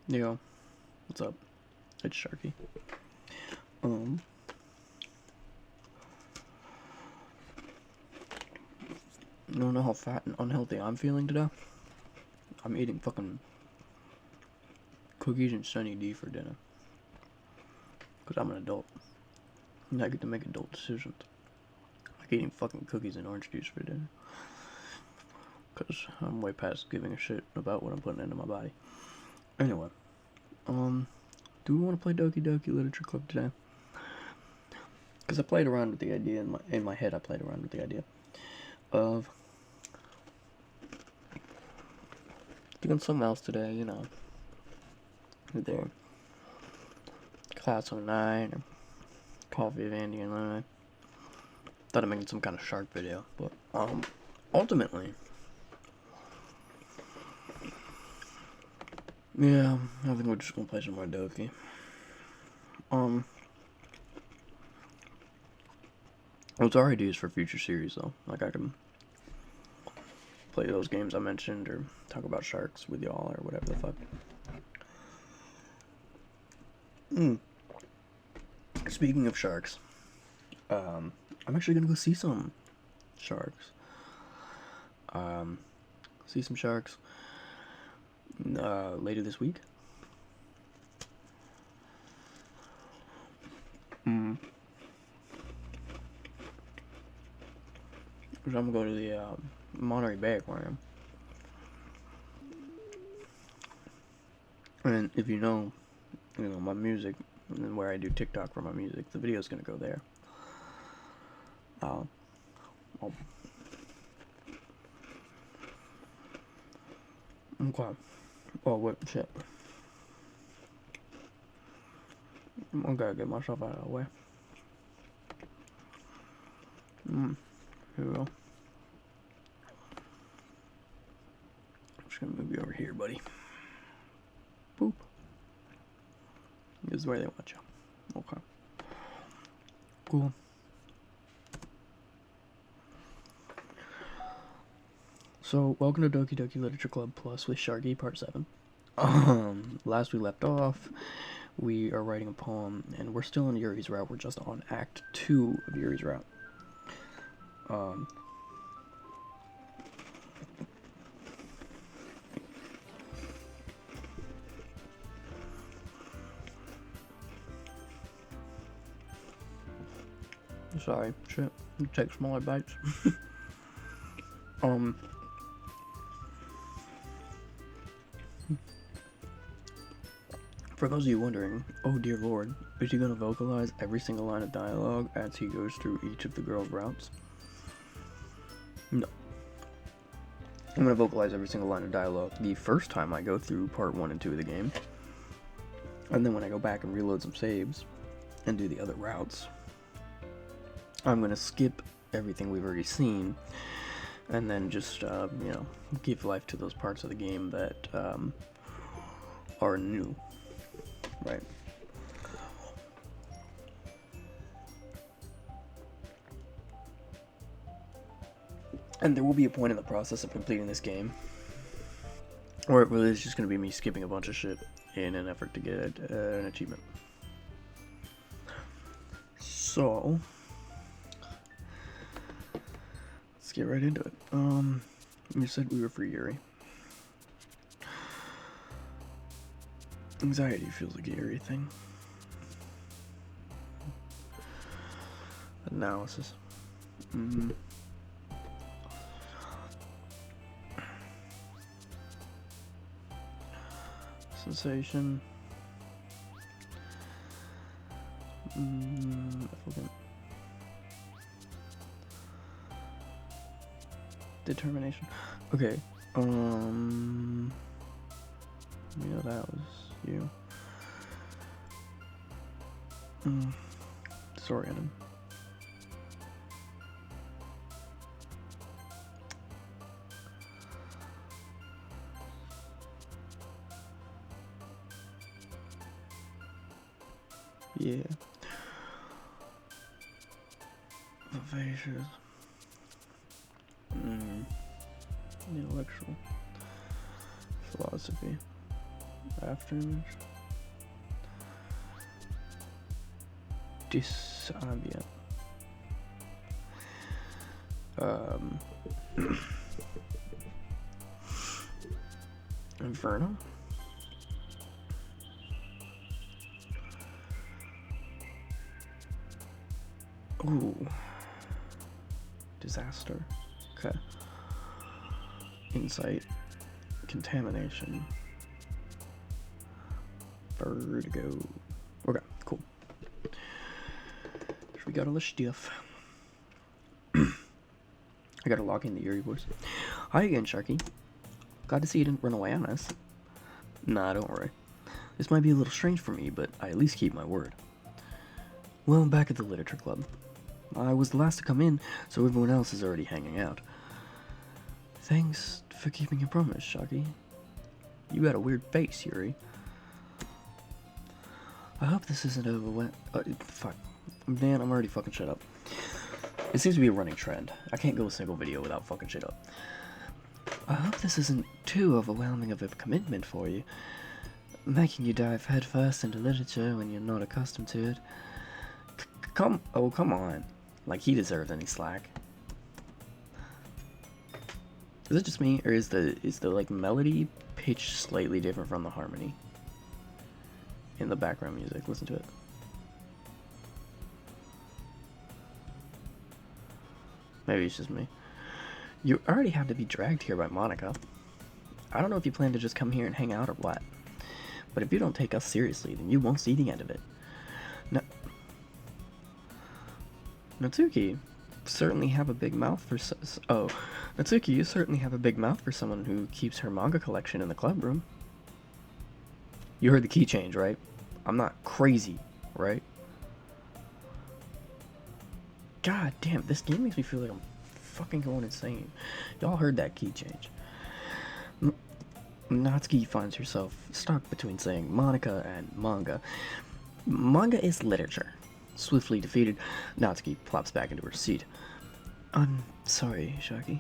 Yo, what's up? It's Sharky. You don't know how fat and unhealthy I'm feeling today? I'm eating fucking cookies and Sunny D for dinner. Because I'm an adult. And I get to make adult decisions. Like eating fucking cookies and orange juice for dinner. Because I'm way past giving a shit about what I'm putting into my body. Anyway, do we want to play Doki Literature Club today? Because I played around with the idea in my head. I played around with the idea of doing something else today. You know, either Class 09 or Coffee of Andy and I. Thought of making some kind of shark video, but ultimately, yeah, I think we're just gonna play some more Doki. It's already used for future series though. Like I can play those games I mentioned or talk about sharks with y'all or whatever the fuck. Speaking of sharks, I'm actually gonna go see some sharks. See some sharks later this week. Because I'm gonna go to the Monterey Bay Aquarium. And if you know my music and where I do TikTok for my music, the video's gonna go there. Okay. Oh wait, shit. I gotta get myself out of the way. Here we go. I'm just gonna move you over here, buddy. Boop. This is where they want you. Okay. Cool. So, welcome to Doki Literature Club Plus with Sharky, Part 7. Last we left off, we are writing a poem, and we're still on Yuri's route. We're just on Act 2 of Yuri's route. Sorry, shit. Take smaller bites. For those of you wondering, oh dear lord, is he gonna vocalize every single line of dialogue as he goes through each of the girls' routes? No. I'm gonna vocalize every single line of dialogue the first time I go through part 1 and 2 of the game. And then when I go back and reload some saves and do the other routes, I'm gonna skip everything we've already seen and then just, give life to those parts of the game that are new. Right. And there will be a point in the process of completing this game where it really is just going to be me skipping a bunch of shit in an effort to get an achievement. So, let's get right into it. You said we were for Yuri. Anxiety feels like a Yuri thing. Analysis. Sensation. Determination. Okay. That was you. Disoriented. Yeah. Vivacious. Intellectual. Philosophy. After image. Disabia. Inferno. Ooh. Disaster. Okay. Insight. Contamination. Vertigo. Okay, cool. So we got all the stuff. I gotta log in the Yuri voice. Hi again, Sharky. Glad to see you didn't run away on us. Nah, don't worry. This might be a little strange for me, but I at least keep my word. Well, I'm back at the literature club. I was the last to come in, so everyone else is already hanging out. Thanks for keeping your promise, Sharky. You got a weird face, Yuri. I hope this isn't fuck. Man, I'm already fucking shut up. It seems to be a running trend. I can't go a single video without fucking shit up. I hope this isn't too overwhelming of a commitment for you, making you dive headfirst into literature when you're not accustomed to it. Come on. Like he deserves any slack. Is it just me, or is the like melody pitch slightly different from the harmony in the background music? Listen to it. Maybe it's just me. You already had to be dragged here by Monica. I don't know if you plan to just come here and hang out or what. But if you don't take us seriously, then you won't see the end of it. Natsuki, you certainly have a big mouth for someone who keeps her manga collection in the club room. You heard the key change, right? I'm not crazy, right? God damn, this game makes me feel like I'm fucking going insane. Y'all heard that key change. Natsuki finds herself stuck between saying Monica and manga. Manga is literature. Swiftly defeated, Natsuki plops back into her seat. I'm sorry, Sharky.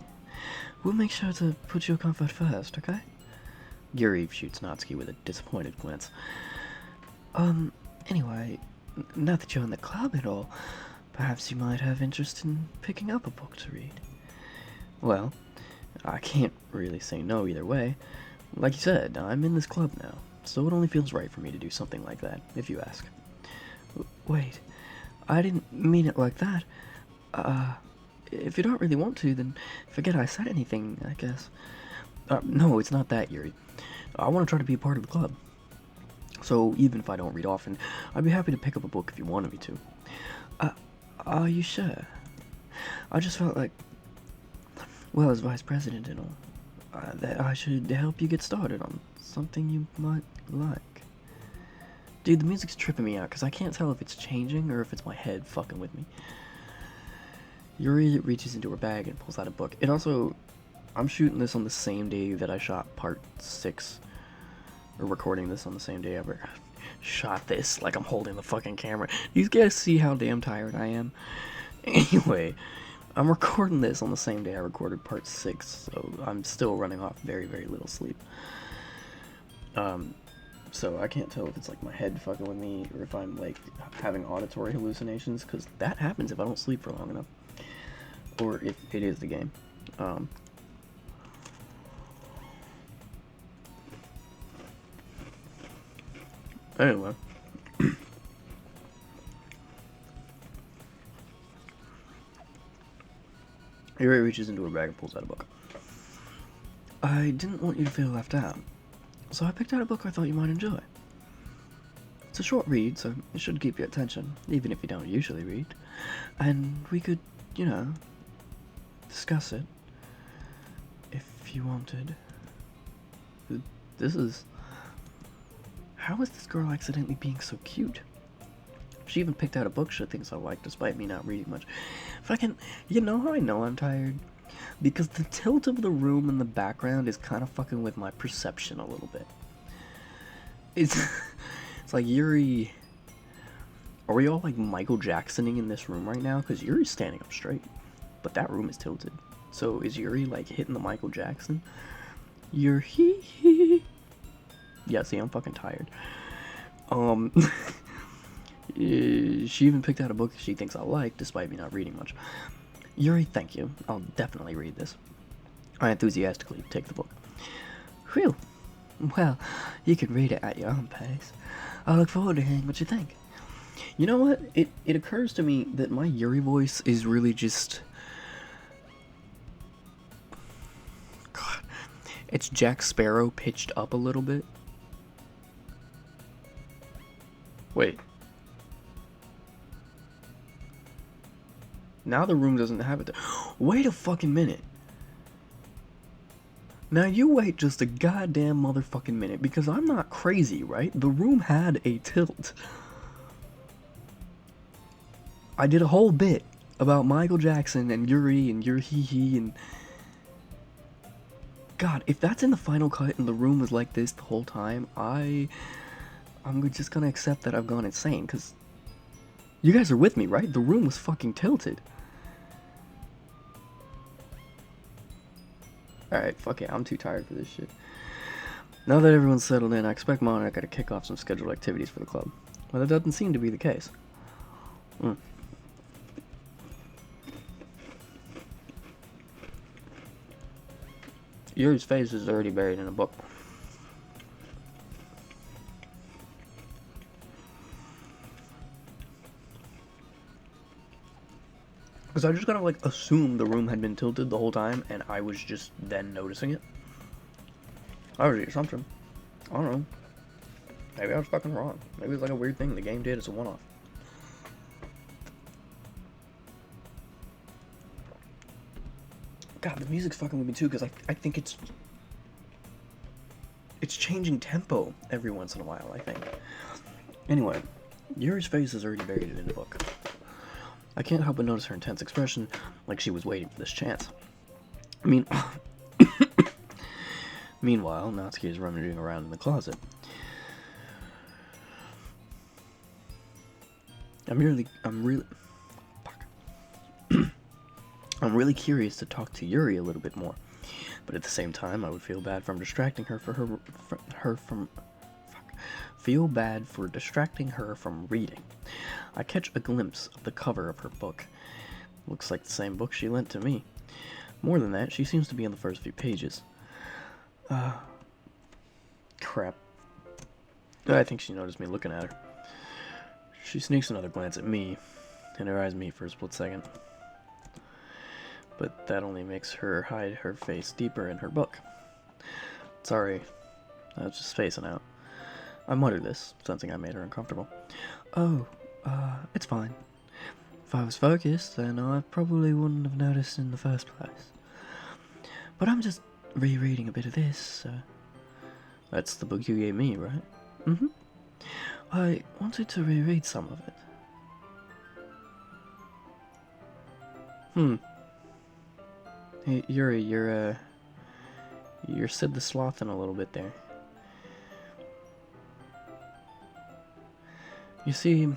We'll make sure to put your comfort first, okay? Yuri shoots Natsuki with a disappointed glance. Anyway, now that you're in the club and all, perhaps you might have interest in picking up a book to read. Well, I can't really say no either way. Like you said, I'm in this club now, so it only feels right for me to do something like that, if you ask. Wait, I didn't mean it like that. If you don't really want to, then forget I said anything, I guess. No, it's not that, Yuri. I want to try to be a part of the club. So even if I don't read often, I'd be happy to pick up a book if you wanted me to. Are you sure? I just felt like, well, as vice president and all, that I should help you get started on something you might like. Dude, the music's tripping me out because I can't tell if it's changing or if it's my head fucking with me. Yuri reaches into her bag and pulls out a book. And also, I'm shooting this on the same day that I shot part 6. Or recording this on the same day I shot this, like I'm holding the fucking camera. You guys see how damn tired I am? Anyway, I'm recording this on the same day I recorded part 6, so I'm still running off very, very little sleep. So I can't tell if it's like my head fucking with me or if I'm like having auditory hallucinations, because that happens if I don't sleep for long enough. Or if it is the game. Anyway. Yuri reaches into her bag and pulls out a book. I didn't want you to feel left out, so I picked out a book I thought you might enjoy. It's a short read, so it should keep your attention, even if you don't usually read. And we could, you know, discuss it, if you wanted. This is... How is this girl accidentally being so cute? She even picked out a book she thinks I like, despite me not reading much. Fucking, you know how I know I'm tired? Because the tilt of the room in the background is kind of fucking with my perception a little bit. It's like Yuri... Are we all like Michael Jacksoning in this room right now? Because Yuri's standing up straight, but that room is tilted. So is Yuri like hitting the Michael Jackson? Yuri... Yeah, see, I'm fucking tired. She even picked out a book she thinks I'll like, despite me not reading much. Yuri, thank you. I'll definitely read this. I enthusiastically take the book. Whew. Well, you can read it at your own pace. I look forward to hearing what you think. You know what? It occurs to me that my Yuri voice is really just... God. It's Jack Sparrow pitched up a little bit. Wait. Now the room doesn't have it. Wait a fucking minute. Now you wait just a goddamn motherfucking minute, because I'm not crazy, right? The room had a tilt. I did a whole bit about Michael Jackson and Yuri and Yuri and... God, if that's in the final cut and the room was like this the whole time, I'm just gonna accept that I've gone insane, because you guys are with me, right? The room was fucking tilted. Alright, fuck it, I'm too tired for this shit. Now that everyone's settled in, I expect Monica to kick off some scheduled activities for the club. Well, that doesn't seem to be the case. Yuri's face is already buried in a book. Because I just kind of like assumed the room had been tilted the whole time, and I was just then noticing it. That was the assumption. I don't know. Maybe I was fucking wrong. Maybe it's like a weird thing the game did as a one-off. God, the music's fucking with me too, because I think it's changing tempo every once in a while, I think. Anyway, Yuri's face is already buried in the book. I can't help but notice her intense expression, like she was waiting for this chance. Meanwhile, Natsuki is rummaging around in the closet. I'm really curious to talk to Yuri a little bit more, but at the same time, I would feel bad from distracting her from reading. I catch a glimpse of the cover of her book. Looks like the same book she lent to me. More than that, she seems to be on the first few pages. Crap. I think she noticed me looking at her. She sneaks another glance at me, and her eyes meet for a split second. But that only makes her hide her face deeper in her book. Sorry, I was just spacing out. I muttered this, sensing I made her uncomfortable. Oh, it's fine. If I was focused, then I probably wouldn't have noticed in the first place. But I'm just rereading a bit of this, so... That's the book you gave me, right? Mm-hmm. I wanted to reread some of it. Hey, Yuri, you're Sid the Sloth in a little bit there. You see,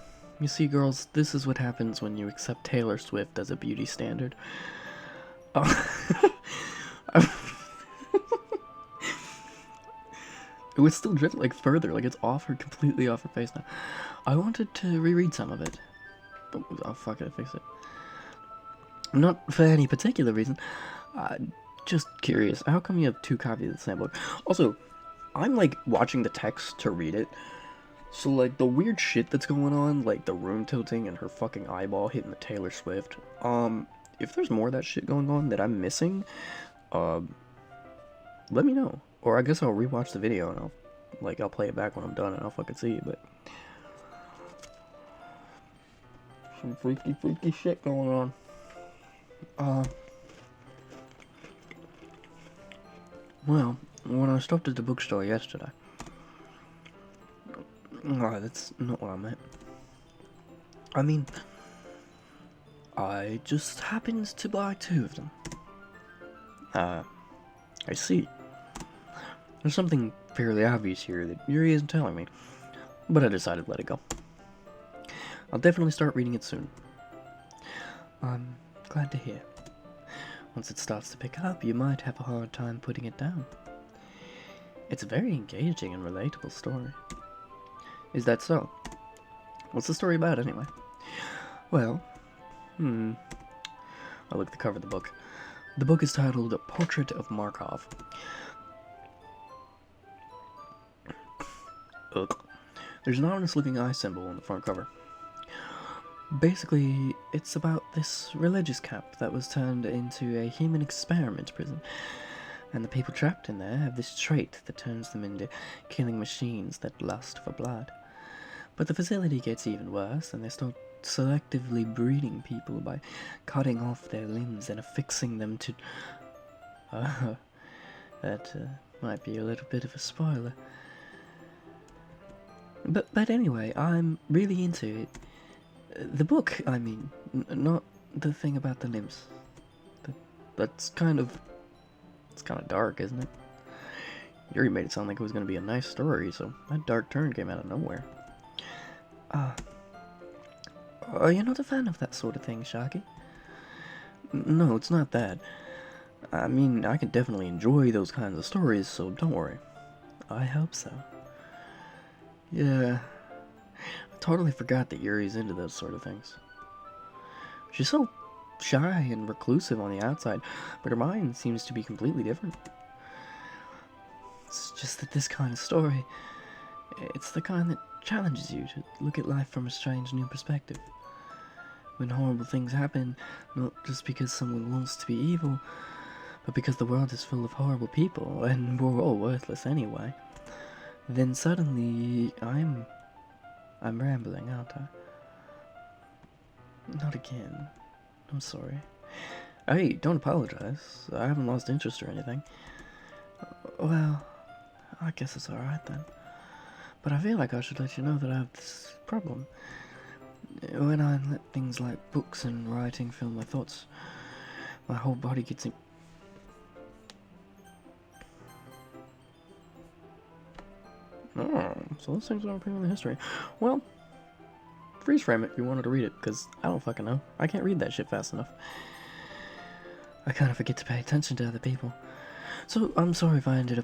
girls, this is what happens when you accept Taylor Swift as a beauty standard. Oh. It was still dripping, like, further, like, it's completely off her face now. I wanted to reread some of it. Oh, fuck it, I fixed it. Not for any particular reason. Just curious, how come you have 2 copies of the same book? Also, I'm, like, watching the text to read it. So, like, the weird shit that's going on, like the room tilting and her fucking eyeball hitting the Taylor Swift, if there's more of that shit going on that I'm missing, let me know. Or I guess I'll rewatch the video and I'll play it back when I'm done and I'll fucking see it, but... Some freaky shit going on. Well, when I stopped at the bookstore yesterday... Oh, that's not what I meant. I mean, I just happened to buy 2 of them. I see. There's something fairly obvious here that Yuri isn't telling me, but I decided to let it go. I'll definitely start reading it soon. I'm glad to hear. Once it starts to pick up, you might have a hard time putting it down. It's a very engaging and relatable story. Is that so? What's the story about, anyway? Well, I look at the cover of the book. The book is titled Portrait of Markov. Ugh. There's an ominous-looking eye symbol on the front cover. Basically, it's about this religious camp that was turned into a human experiment prison. And the people trapped in there have this trait that turns them into killing machines that lust for blood. But the facility gets even worse, and they start selectively breeding people by cutting off their limbs and affixing them to... that might be a little bit of a spoiler. But anyway, I'm really into it. The book, I mean, not the thing about the limbs. That's kind of... It's kind of dark, isn't it? Yuri made it sound like it was going to be a nice story, so that dark turn came out of nowhere. Are you not a fan of that sort of thing, Sharky? No, it's not that. I mean, I can definitely enjoy those kinds of stories, so don't worry. I hope so. Yeah, I totally forgot that Yuri's into those sort of things. She's so shy and reclusive on the outside, but her mind seems to be completely different. It's just that this kind of story, it's the kind that challenges you to look at life from a strange new perspective. When horrible things happen, not just because someone wants to be evil, but because the world is full of horrible people, and we're all worthless anyway. Then suddenly, I'm rambling, aren't I? Not again. I'm sorry. Hey, don't apologize. I haven't lost interest or anything. Well, I guess it's alright then. But I feel like I should let you know that I have this problem. When I let things like books and writing fill my thoughts, my whole body gets in... Oh, so those things don't appear in the history. Well, freeze frame it if you wanted to read it, because I don't fucking know. I can't read that shit fast enough. I kind of forget to pay attention to other people. So I'm sorry if I end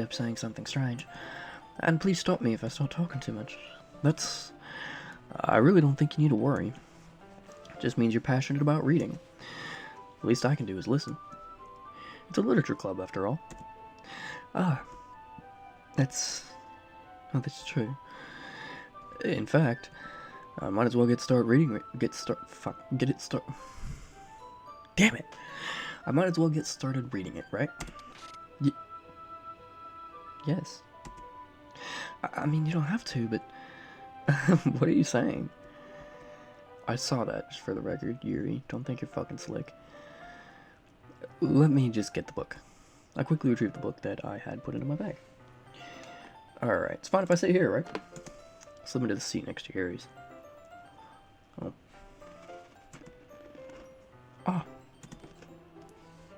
up saying something strange. And please stop me if I start talking too much. I really don't think you need to worry. It just means you're passionate about reading. The least I can do is listen. It's a literature club, after all. That's true. In fact, I might as well Damn it! I might as well get started reading it, right? Yes. I mean, you don't have to, but... What are you saying? I saw that, just for the record, Yuri. Don't think you're fucking slick. Let me just get the book. I quickly retrieved the book that I had put into my bag. Alright, it's fine if I sit here, right? Slip into the seat next to Yuri's. Oh. Ah.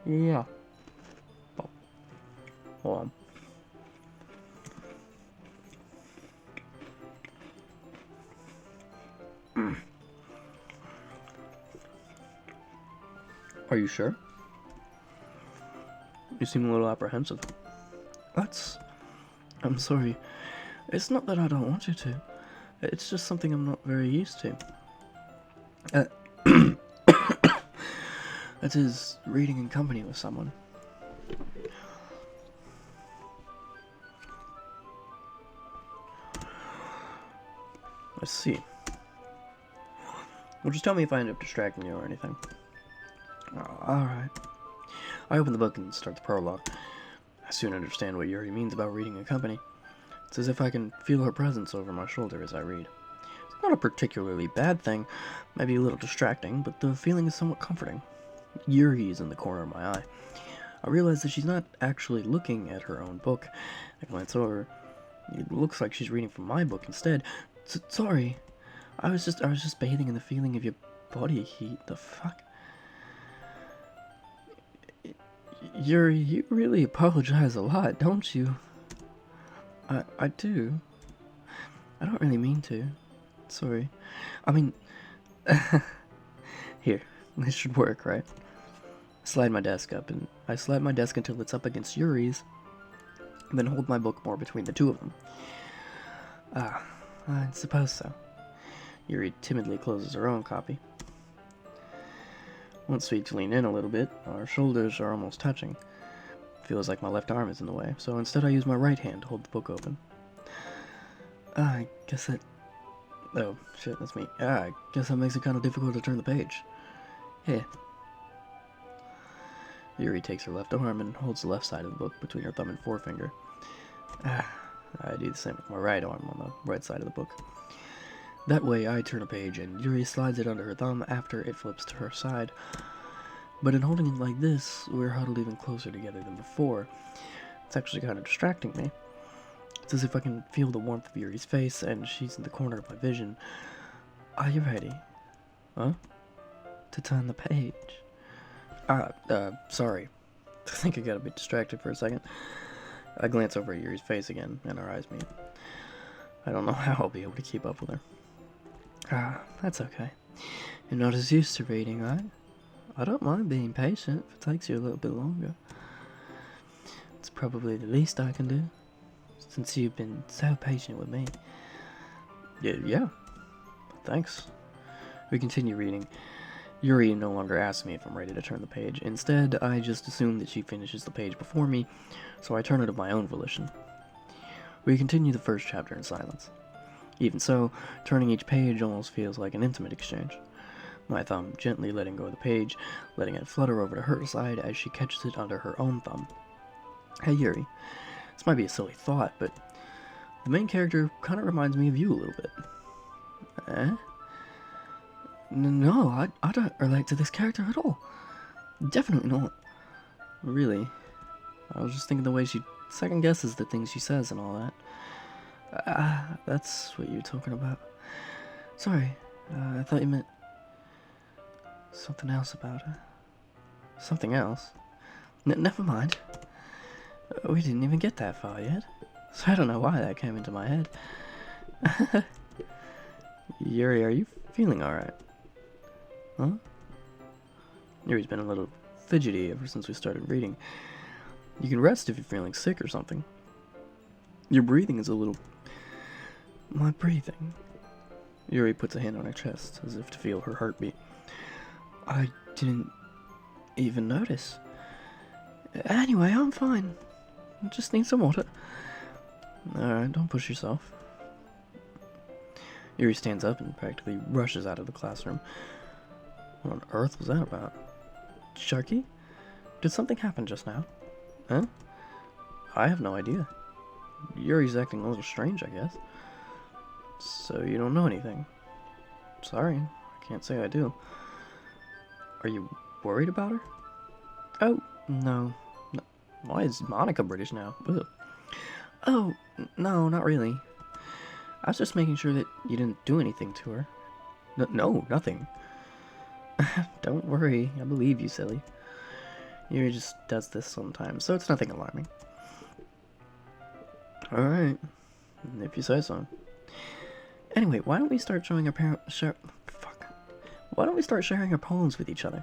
Yeah. Oh. Hold on. Are you sure? You seem a little apprehensive. I'm sorry. It's not that I don't want you to. It's just something I'm not very used to. That is, reading in company with someone. Let's see. Well, just tell me if I end up distracting you or anything. Alright. I open the book and start the prologue. I soon understand what Yuri means about reading in company. It's as if I can feel her presence over my shoulder as I read. It's not a particularly bad thing, maybe a little distracting, but the feeling is somewhat comforting. Yuri is in the corner of my eye. I realize that she's not actually looking at her own book. I glance over. It looks like she's reading from my book instead. Sorry. I was just bathing in the feeling of your body heat. The fuck? Yuri, you really apologize a lot, don't you? I do. I don't really mean to. Sorry. I mean... Here, this should work, right? I slide my desk until it's up against Yuri's. then hold my book more between the two of them. Ah, I suppose so. Yuri timidly closes her own copy. Once we lean in a little bit, our shoulders are almost touching. Feels like my left arm is in the way, so instead I use my right hand to hold the book open. I guess that... Oh, shit, that's me. I guess that makes it kind of difficult to turn the page. Yeah. Yuri takes her left arm and holds the left side of the book between her thumb and forefinger. I do the same with my right arm on the right side of the book. That way I turn a page and Yuri slides it under her thumb after it flips to her side. But in holding it like this, we're huddled even closer together than before. It's actually kind of distracting me. It's as if I can feel the warmth of Yuri's face and she's in the corner of my vision. Are you ready? Huh? To turn the page? Sorry. I think I got a bit distracted for a second. I glance over at Yuri's face again, and our eyes meet. I don't know how I'll be able to keep up with her. That's okay. You're not as used to reading, right? I don't mind being patient if it takes you a little bit longer. It's probably the least I can do, since you've been so patient with me. Yeah. Thanks. We continue reading. Yuri no longer asks me if I'm ready to turn the page. Instead, I just assume that she finishes the page before me, so I turn it of my own volition. We continue the first chapter in silence. Even so, turning each page almost feels like an intimate exchange. My thumb gently letting go of the page, letting it flutter over to her side as she catches it under her own thumb. Hey Yuri, this might be a silly thought, but the main character kind of reminds me of you a little bit. Eh? No, I don't relate to this character at all. Definitely not. Really. I was just thinking the way she second guesses the things she says and all that. That's what you're talking about. Sorry, I thought you meant something else about her. Something else? Never mind. We didn't even get that far yet, so I don't know why that came into my head. Yuri, are you feeling alright? Huh? Yuri's been a little fidgety ever since we started reading. You can rest if you're feeling sick or something. Your breathing is a little... My breathing? Yuri puts a hand on her chest, as if to feel her heartbeat. I didn't even notice. Anyway, I'm fine. I just need some water. Alright, don't push yourself. Yuri stands up and practically rushes out of the classroom. What on earth was that about? Sharky? Did something happen just now? Huh? I have no idea. Yuri's acting a little strange, I guess. So you don't know anything? Sorry, I can't say I do. Are you worried about her? Oh, no. Why is Monica British now? Ugh. Oh, no, not really. I was just making sure that you didn't do anything to her. No, nothing. Don't worry, I believe you, silly. Yuri just does this sometimes, so it's nothing alarming. Alright, if you say so. Anyway, why don't we start showing our Why don't we start sharing our poems with each other?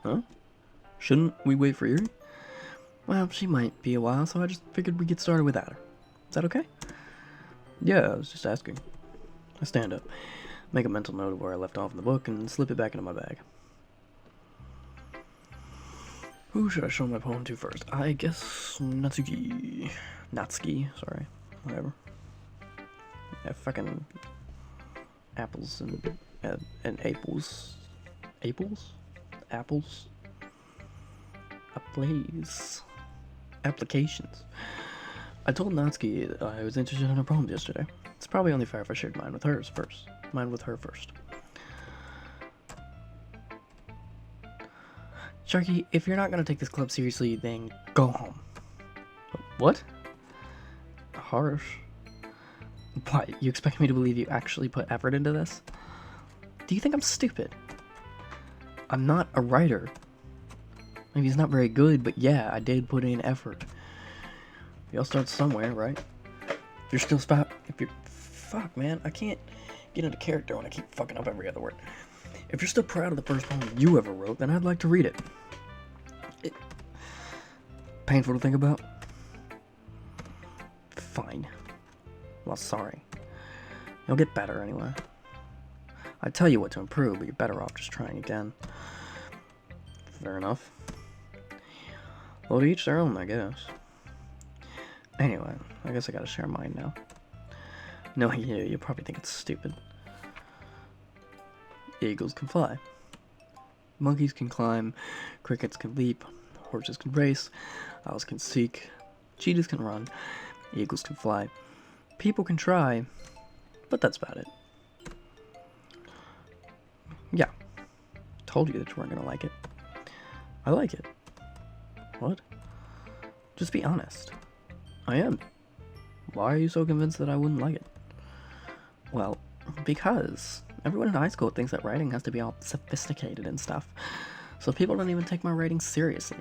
Huh? Shouldn't we wait for Yuri? Well, she might be a while, so I just figured we'd get started without her. Is that okay? Yeah, I was just asking. I stand up, make a mental note of where I left off in the book, and slip it back into my bag. Who should I show my poem to first? I guess Natsuki, sorry, whatever. Yeah, fucking apples and apples. Apples? Applications. I told Natsuki I was interested in her poems yesterday. It's probably only fair if I shared mine with her first. Sharky, if you're not gonna take this club seriously, then go home. What? Harsh. What, you expect me to believe you actually put effort into this? Do you think I'm stupid? I'm not a writer. Maybe it's not very good, but yeah, I did put in effort. We all start somewhere, right? If you're still fuck, man, I can't get into character when I keep fucking up every other word. If you're still proud of the first poem you ever wrote, then I'd like to read it. Painful to think about? fine. Well, sorry. You'll get better anyway. I'd tell you what to improve, but you're better off just trying again. Fair enough. Well, to each their own, I guess. Anyway, I guess I gotta share mine now. No, you probably think it's stupid. Eagles can fly. Monkeys can climb. Crickets can leap. Horses can race. Owls can seek. Cheetahs can run. Eagles can fly. People can try. But that's about it. Yeah. Told you that you weren't gonna like it. I like it. What? Just be honest. I am. Why are you so convinced that I wouldn't like it? Well, because everyone in high school thinks that writing has to be all sophisticated and stuff, so people don't even take my writing seriously.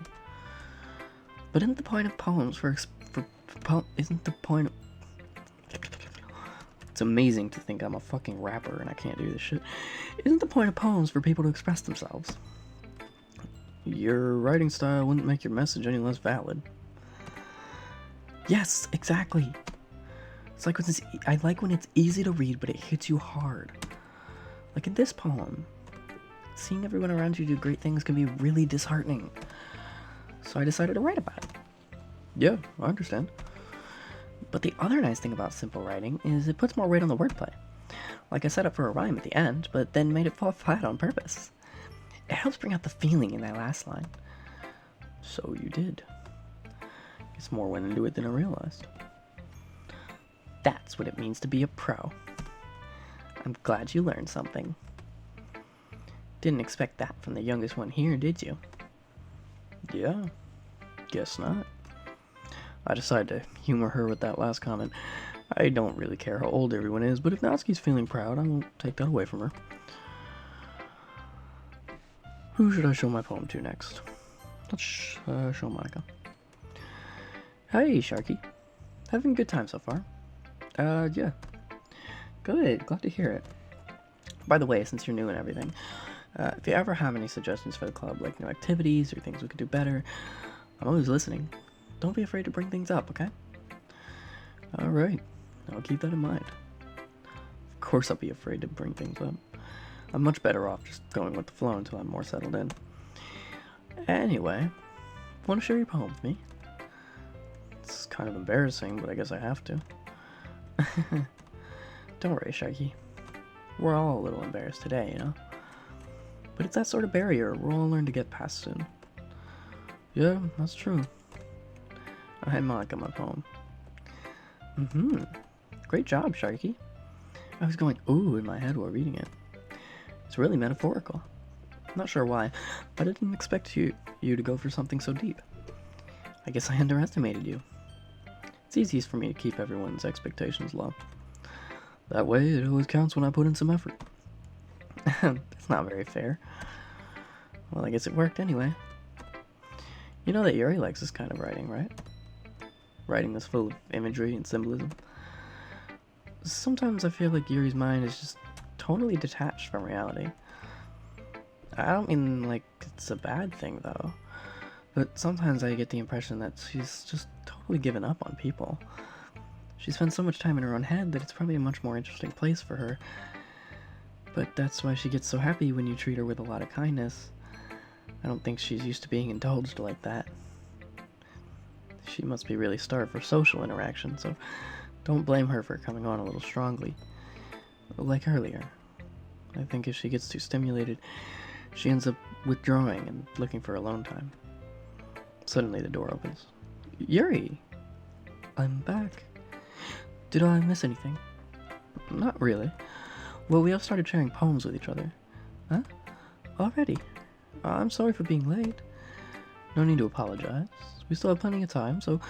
But isn't the point of poems isn't the point of... It's amazing to think I'm a fucking rapper and I can't do this shit. Isn't the point of poems for people to express themselves? Your writing style wouldn't make your message any less valid. Yes, exactly. It's like I like when it's easy to read, but it hits you hard. Like in this poem, seeing everyone around you do great things can be really disheartening. So I decided to write about it. Yeah, I understand. But the other nice thing about simple writing is it puts more weight on the wordplay. Like I set up for a rhyme at the end, but then made it fall flat on purpose. It helps bring out the feeling in that last line. So you did. Guess more went into it than I realized. That's what it means to be a pro. I'm glad you learned something. Didn't expect that from the youngest one here, did you? Yeah, guess not. I decided to humor her with that last comment. I don't really care how old everyone is, but if Natsuki's feeling proud, I won't take that away from her. Who should I show my poem to next? Let's show Monica. Hey, Sharky. Having a good time so far? Yeah. Good, glad to hear it. By the way, since you're new and everything, if you ever have any suggestions for the club, like new activities or things we could do better, I'm always listening. Don't be afraid to bring things up, okay? Alright, I'll keep that in mind. Of course I'll be afraid to bring things up. I'm much better off just going with the flow until I'm more settled in. Anyway, want to share your poem with me? It's kind of embarrassing, but I guess I have to. Don't worry, Sharky. We're all a little embarrassed today, you know? But it's that sort of barrier we'll all learn to get past soon. Yeah, that's true. I had Monica my poem. Great job, Sharky. I was going ooh in my head while reading it. It's really metaphorical. Not sure why, but I didn't expect you to go for something so deep. I guess I underestimated you. It's easiest for me to keep everyone's expectations low. That way, it always counts when I put in some effort. That's not very fair. Well, I guess it worked anyway. You know that Yuri likes this kind of writing, right? Writing that's full of imagery and symbolism. Sometimes I feel like Yuri's mind is just totally detached from reality. I don't mean like it's a bad thing, though. But sometimes I get the impression that she's just totally given up on people. She spends so much time in her own head that it's probably a much more interesting place for her. But that's why she gets so happy when you treat her with a lot of kindness. I don't think she's used to being indulged like that. She must be really starved for social interaction, so don't blame her for coming on a little strongly. Like earlier. I think if she gets too stimulated, she ends up withdrawing and looking for alone time. Suddenly the door opens. Yuri! I'm back. Did I miss anything? Not really. Well, we all started sharing poems with each other. Huh? Already? I'm sorry for being late. No need to apologize. We still have plenty of time, so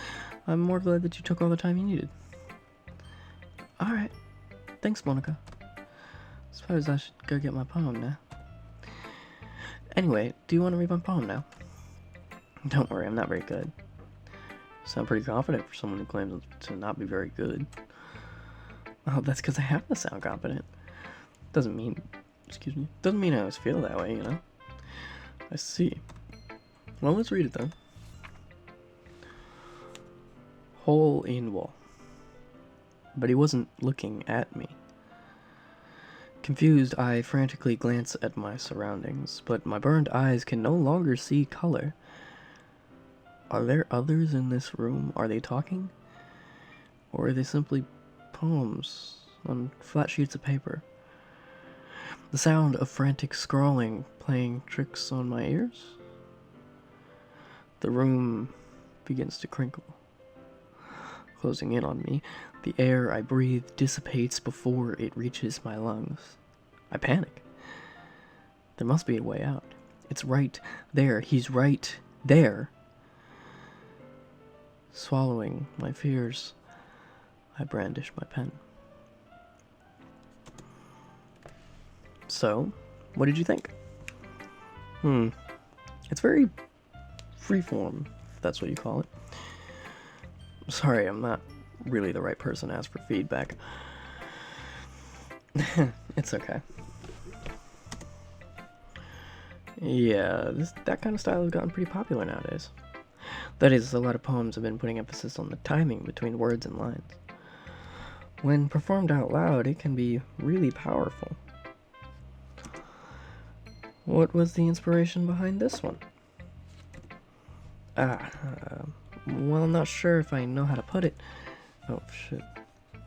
I'm more glad that you took all the time you needed. Alright. Thanks, Monica. Suppose I should go get my poem now. Anyway, do you want to read my poem now? Don't worry, I'm not very good. You sound pretty confident for someone who claims to not be very good. Oh, that's because I have to sound confident. Doesn't mean I always feel that way, you know? I see. Well, let's read it then. Hole in wall. but he wasn't looking at me. Confused, I frantically glance at my surroundings, but my burned eyes can no longer see color. Are there others in this room? Are they talking? Or are they simply poems on flat sheets of paper? The sound of frantic scrawling playing tricks on my ears? The room begins to crinkle, closing in on me. The air I breathe dissipates before it reaches my lungs. I panic. There must be a way out. It's right there. He's right there. Swallowing my fears, I brandish my pen. So, what did you think? It's very freeform, if that's what you call it. Sorry, I'm not really the right person to ask for feedback. It's okay. Yeah, that kind of style has gotten pretty popular nowadays. That is, a lot of poems have been putting emphasis on the timing between words and lines. When performed out loud, it can be really powerful. What was the inspiration behind this one? Well, I'm not sure if I know how to put it. Oh, shit.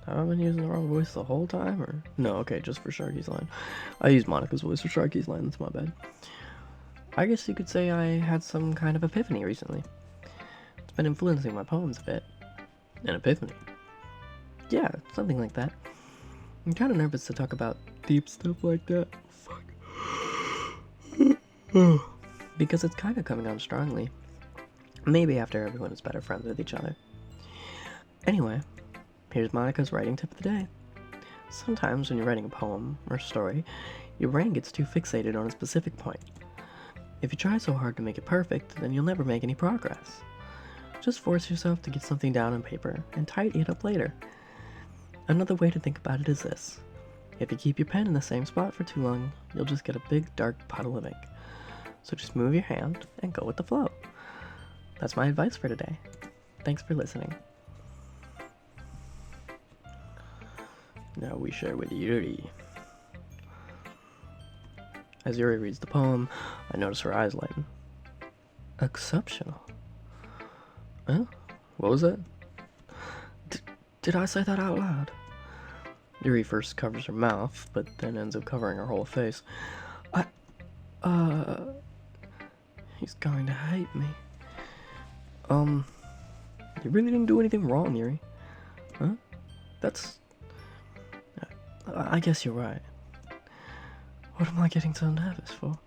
Have I been using the wrong voice the whole time, or? No, okay, just for Sharky's line. I used Monica's voice for Sharky's line, that's my bad. I guess you could say I had some kind of epiphany recently. It's been influencing my poems a bit. An epiphany? Yeah, something like that. I'm kind of nervous to talk about deep stuff like that. Fuck. Because it's kind of coming on strongly. Maybe after everyone is better friends with each other. Anyway, here's Monica's writing tip of the day. Sometimes when you're writing a poem or story, your brain gets too fixated on a specific point. If you try so hard to make it perfect, then you'll never make any progress. Just force yourself to get something down on paper and tidy it up later. Another way to think about it is this. If you keep your pen in the same spot for too long, you'll just get a big dark puddle of ink. So just move your hand and go with the flow. That's my advice for today. Thanks for listening. Now we share with Yuri. As Yuri reads the poem, I notice her eyes lighten. Exceptional. Huh? What was that? Did I say that out loud? Yuri first covers her mouth, but then ends up covering her whole face. He's going to hate me. You really didn't do anything wrong, Yuri. Huh? I guess you're right. What am I getting so nervous for?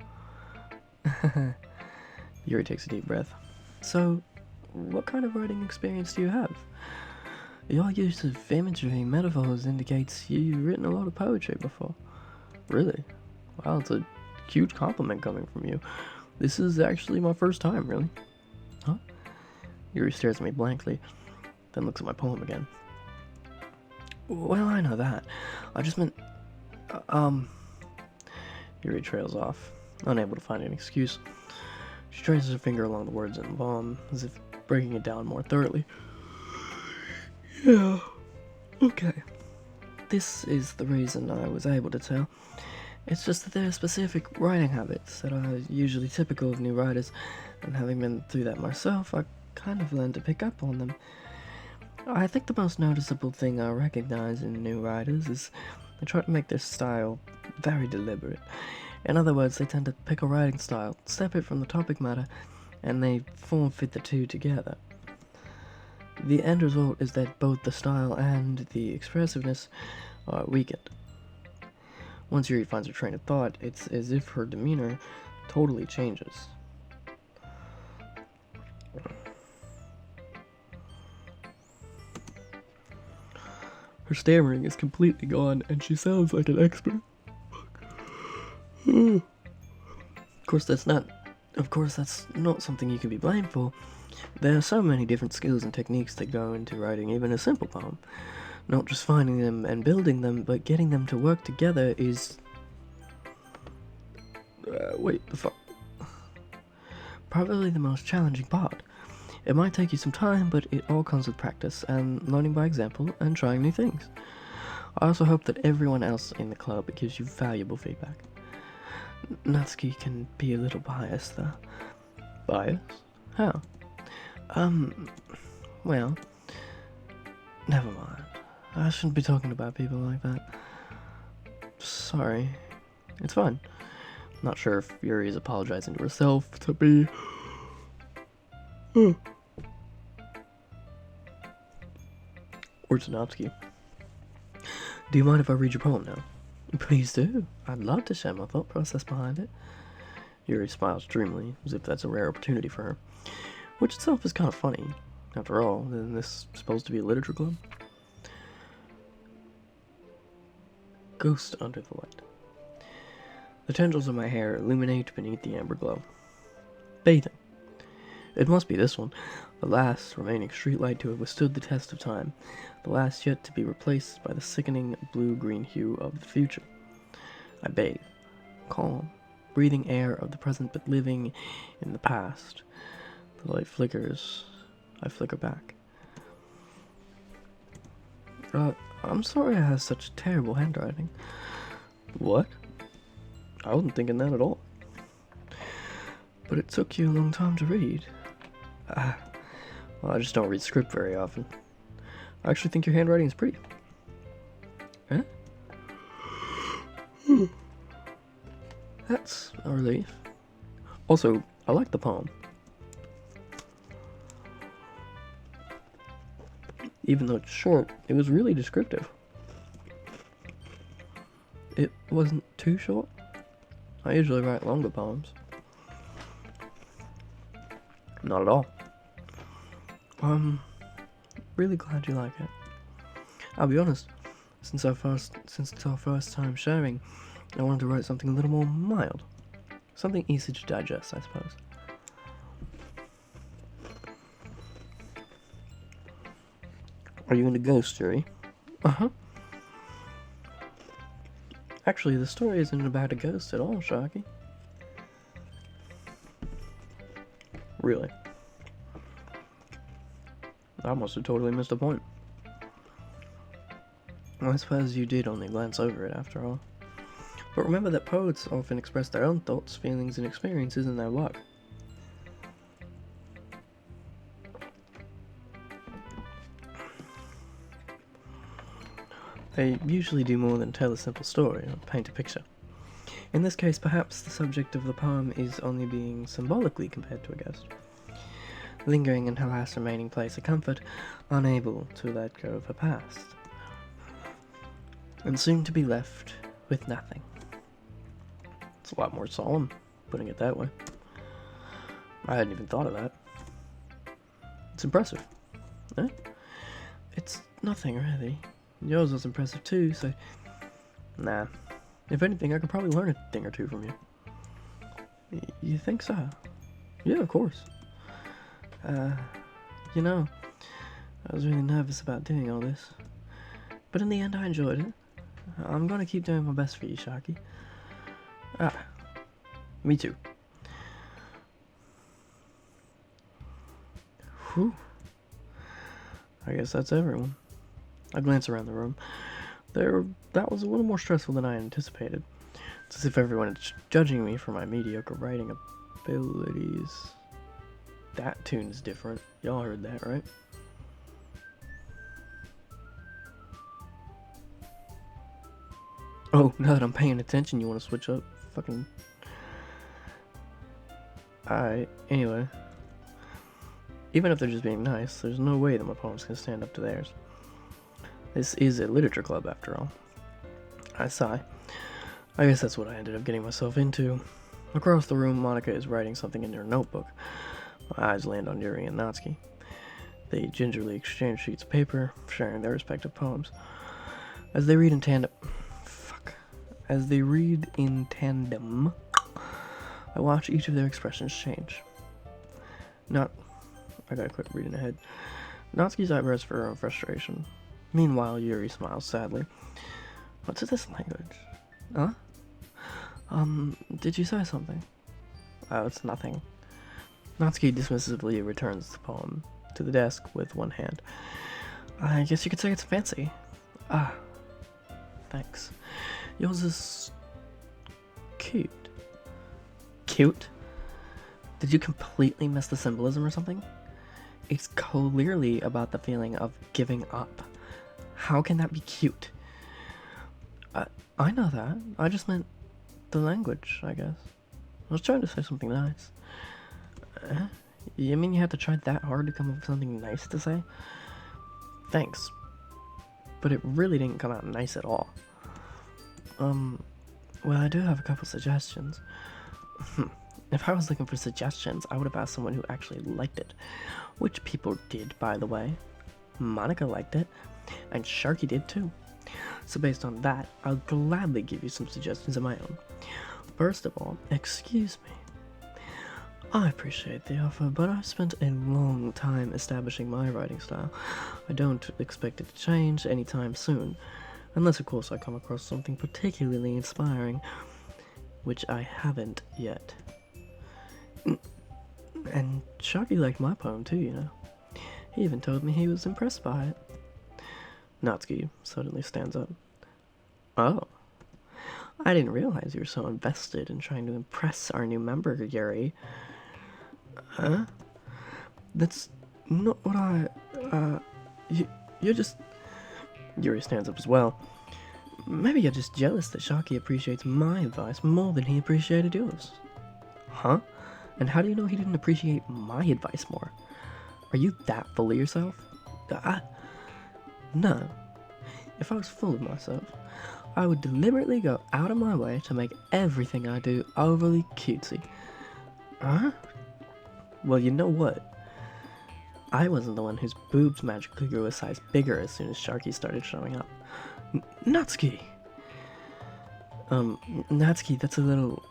Yuri takes a deep breath. So, what kind of writing experience do you have? Your use of imagery and metaphors indicates you've written a lot of poetry before. Really? Wow, it's a huge compliment coming from you. This is actually my first time, really. Huh? Yuri stares at me blankly, then looks at my poem again. Well, I know that. I just meant... Yuri trails off, unable to find an excuse. She traces her finger along the words in the poem, as if breaking it down more thoroughly. Yeah, okay. This is the reason I was able to tell. It's just that there are specific writing habits that are usually typical of new writers, and having been through that myself, I kind of learned to pick up on them. I think the most noticeable thing I recognize in new writers is they try to make their style very deliberate. In other words, they tend to pick a writing style, separate from the topic matter, and they form-fit the two together. The end result is that both the style and the expressiveness are weakened. Once Yuri finds her train of thought, it's as if her demeanor totally changes. Her stammering is completely gone, and she sounds like an expert. Of course, that's not something you can be blamed for. There are so many different skills and techniques that go into writing even a simple poem. Not just finding them and building them, but getting them to work together is... wait, the fuck? Probably the most challenging part. It might take you some time, but it all comes with practice and learning by example and trying new things. I also hope that everyone else in the club gives you valuable feedback. Natsuki can be a little biased, though. Biased? How? Well, never mind. I shouldn't be talking about people like that. Sorry. It's fine. Not sure if Yuri is apologizing to herself to be... or to Natsuki. Do you mind if I read your poem now? Please do. I'd love to share my thought process behind it. Yuri smiles dreamily, as if that's a rare opportunity for her. Which itself is kind of funny. After all, isn't this supposed to be a literature club? Ghost under the light. The tendrils of my hair illuminate beneath the amber glow. Bathing. It must be this one, the last remaining streetlight to have withstood the test of time, the last yet to be replaced by the sickening blue-green hue of the future. I bathe, calm, breathing air of the present but living in the past. The light flickers, I flicker back. I'm sorry I have such terrible handwriting. What? I wasn't thinking that at all. But it took you a long time to read. Well, I just don't read script very often. I actually think your handwriting is pretty. Huh? That's a relief. Also, I like the poem. Even though it's short, it was really descriptive. It wasn't too short. I usually write longer poems. Not at all. I'm really glad you like it. I'll be honest, since our first time sharing, I wanted to write something a little more mild. Something easy to digest, I suppose. Are you into ghosts, Yuri? Uh-huh. Actually, the story isn't about a ghost at all, Sharky. Really? I must have totally missed a point. Well, I suppose you did only glance over it after all. But remember that poets often express their own thoughts, feelings, and experiences in their work. They usually do more than tell a simple story or paint a picture. In this case, perhaps the subject of the poem is only being symbolically compared to a ghost, lingering in her last remaining place of comfort, unable to let go of her past, and soon to be left with nothing. It's a lot more solemn, putting it that way. I hadn't even thought of that. It's impressive. Eh? It's nothing, really. Yours was impressive too, so... Nah. If anything, I could probably learn a thing or two from you. You think so? Yeah, of course. You know, I was really nervous about doing all this. But in the end, I enjoyed it. I'm gonna keep doing my best for you, Sharky. Me too. Whew. I guess that's everyone. I glance around the room. That was a little more stressful than I anticipated. It's as if everyone is judging me for my mediocre writing abilities. That tune's different. Y'all heard that, right? Oh, now that I'm paying attention, you want to switch up? Fucking... Alright, anyway. Even if they're just being nice, there's no way that my poems can stand up to theirs. This is a literature club, after all. I sigh. I guess that's what I ended up getting myself into. Across the room, Monica is writing something in her notebook. My eyes land on Yuri and Natsuki. They gingerly exchange sheets of paper, sharing their respective poems. As they read in tandem... I watch each of their expressions change. I gotta quit reading ahead. Natsuki's eyebrows furrow in frustration. Meanwhile, Yuri smiles sadly. What's this language? Huh? Did you say something? Oh, it's nothing. Natsuki dismissively returns the poem to the desk with one hand. I guess you could say it's fancy. Ah, thanks. Yours is cute. Cute? Did you completely miss the symbolism or something? It's clearly about the feeling of giving up. How can that be cute? I know that. I just meant the language, I guess. I was trying to say something nice. You mean you had to try that hard to come up with something nice to say? Thanks. But it really didn't come out nice at all. Well, I do have a couple suggestions. If I was looking for suggestions, I would have asked someone who actually liked it. Which people did, by the way. Monica liked it, and Sharky did too. So based on that, I'll gladly give you some suggestions of my own. First of all, excuse me. I appreciate the offer, but I've spent a long time establishing my writing style. I don't expect it to change anytime soon. Unless, of course, I come across something particularly inspiring, which I haven't yet. And Sharky liked my poem too, you know. He even told me he was impressed by it. Natsuki suddenly stands up. Oh. I didn't realize you were so invested in trying to impress our new member, Yuri. Huh? That's not what you're just... Yuri stands up as well. Maybe you're just jealous that Sharky appreciates my advice more than he appreciated yours. Huh? And how do you know he didn't appreciate my advice more? Are you that full of yourself? No. If I was full of myself, I would deliberately go out of my way to make everything I do overly cutesy. Huh? Well, you know what? I wasn't the one whose boobs magically grew a size bigger as soon as Sharky started showing up. Natsuki! Natsuki, that's a little...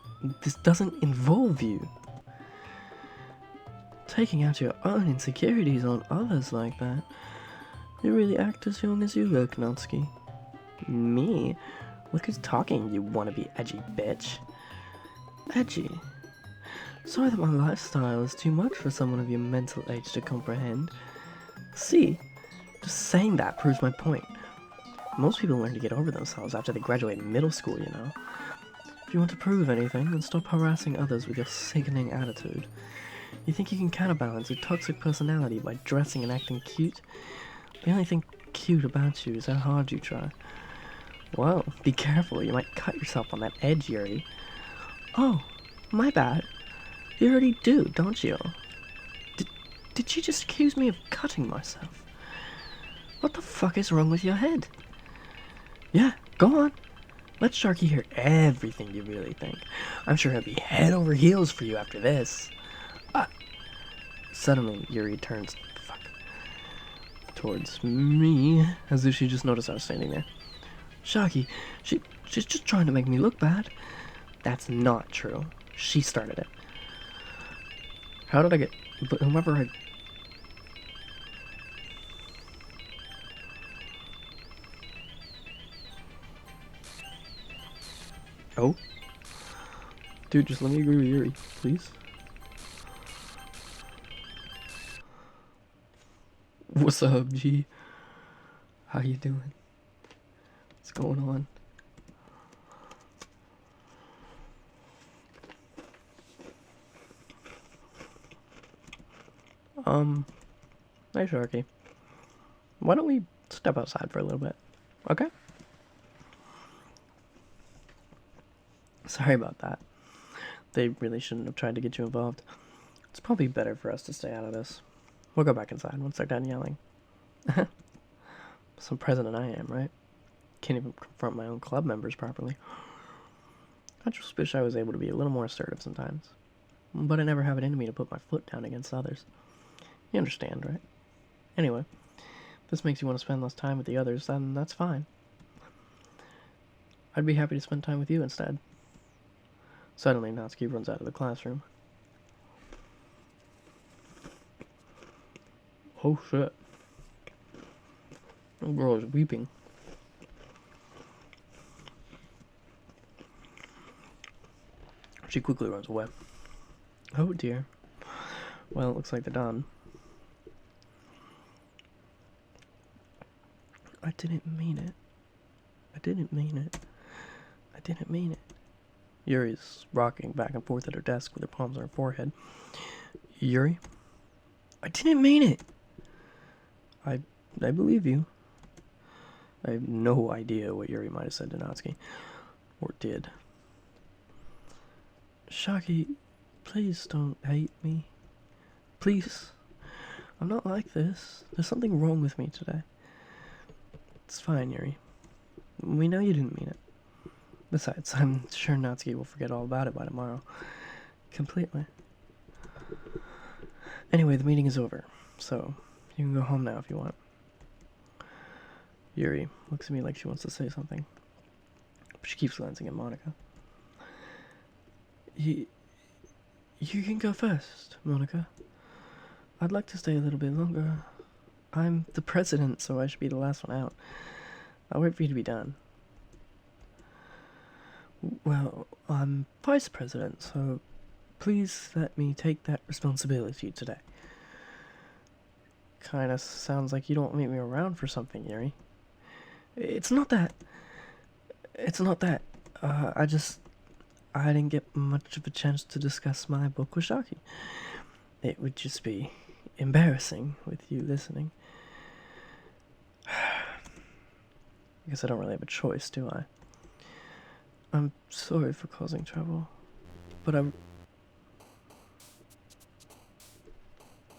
This doesn't involve you. Taking out your own insecurities on others like that. You really act as young as you look, Natsuki. Me? Look who's talking, you wannabe edgy bitch. Edgy? Sorry that my lifestyle is too much for someone of your mental age to comprehend. See? Just saying that proves my point. Most people learn to get over themselves after they graduate middle school, you know. If you want to prove anything, then stop harassing others with your sickening attitude. You think you can counterbalance your toxic personality by dressing and acting cute? The only thing cute about you is how hard you try. Whoa, be careful, you might cut yourself on that edge, Yuri. Oh, my bad. You already do, don't you? Did you just accuse me of cutting myself? What the fuck is wrong with your head? Yeah, go on. Let Sharky hear everything you really think. I'm sure he'll be head over heels for you after this. Suddenly, Yuri turns towards me, as if she just noticed I was standing there. Sharky, she's just trying to make me look bad. That's not true. She started it. How did I get... But whomever I... Oh? Dude, just let me agree with Yuri, please. What's up, G? How you doing? What's going on? Hey Sharky. Why don't we step outside for a little bit? Okay? Sorry about that. They really shouldn't have tried to get you involved. It's probably better for us to stay out of this. We'll go back inside once they're done yelling. Some president I am, right? Can't even confront my own club members properly. I just wish I was able to be a little more assertive sometimes. But I never have it in me to put my foot down against others. You understand, right? Anyway, if this makes you want to spend less time with the others, then that's fine. I'd be happy to spend time with you instead. Suddenly, Natsuki runs out of the classroom. Oh shit. The girl is weeping. She quickly runs away. Oh dear. Well, it looks like they're done. I didn't mean it. I didn't mean it. I didn't mean it. Yuri's rocking back and forth at her desk with her palms on her forehead. Yuri? I didn't mean it! I believe you. I have no idea what Yuri might have said to Natsuki. Or did. Sharky, please don't hate me. Please. I'm not like this. There's something wrong with me today. It's fine, Yuri. We know you didn't mean it. Besides, I'm sure Natsuki will forget all about it by tomorrow. Completely. Anyway, the meeting is over, so you can go home now if you want. Yuri looks at me like she wants to say something, but she keeps glancing at Monica. You can go first, Monica. I'd like to stay a little bit longer. I'm the president, so I should be the last one out. I'll wait for you to be done. Well, I'm vice president, so please let me take that responsibility today. Kinda sounds like you don't want me around for something, Yuri. It's not that. It's not that. I didn't get much of a chance to discuss my book with Sharky. It would just be embarrassing with you listening. I guess I don't really have a choice, do I? I'm sorry for causing trouble, but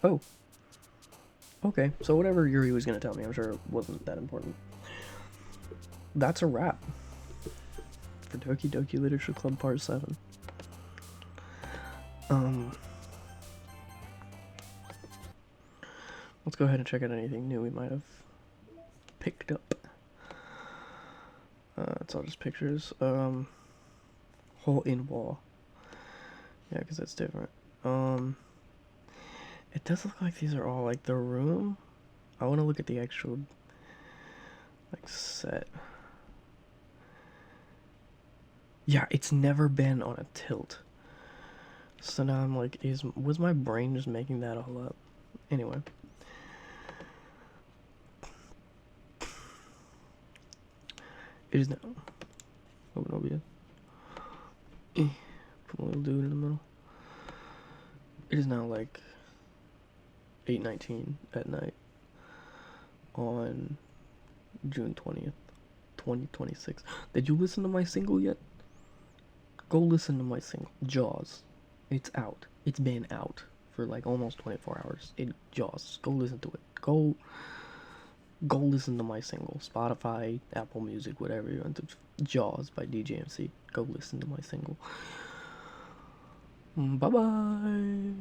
Oh. Okay, so whatever Yuri was gonna tell me, I'm sure it wasn't that important. That's a wrap for Doki Doki Literature Club Part 7. Let's go ahead and check out anything new we might have picked up. It's all just pictures. Hole in wall. Yeah, because that's different. It does look like these are all like the room. I want to look at the actual like set. Yeah, it's never been on a tilt. So now I'm like, was my brain just making that all up? Anyway. It is now. Open OBS. Put a little dude in the middle. It is now like 8:19 at night on June 20th, 2026. Did you listen to my single yet? Go listen to my single, Jaws. It's out. It's been out for like almost 24 hours. Jaws. Go listen to it. Go listen to my single. Spotify, Apple Music, whatever you want to. Jaws by DJMC. Go listen to my single. Bye bye.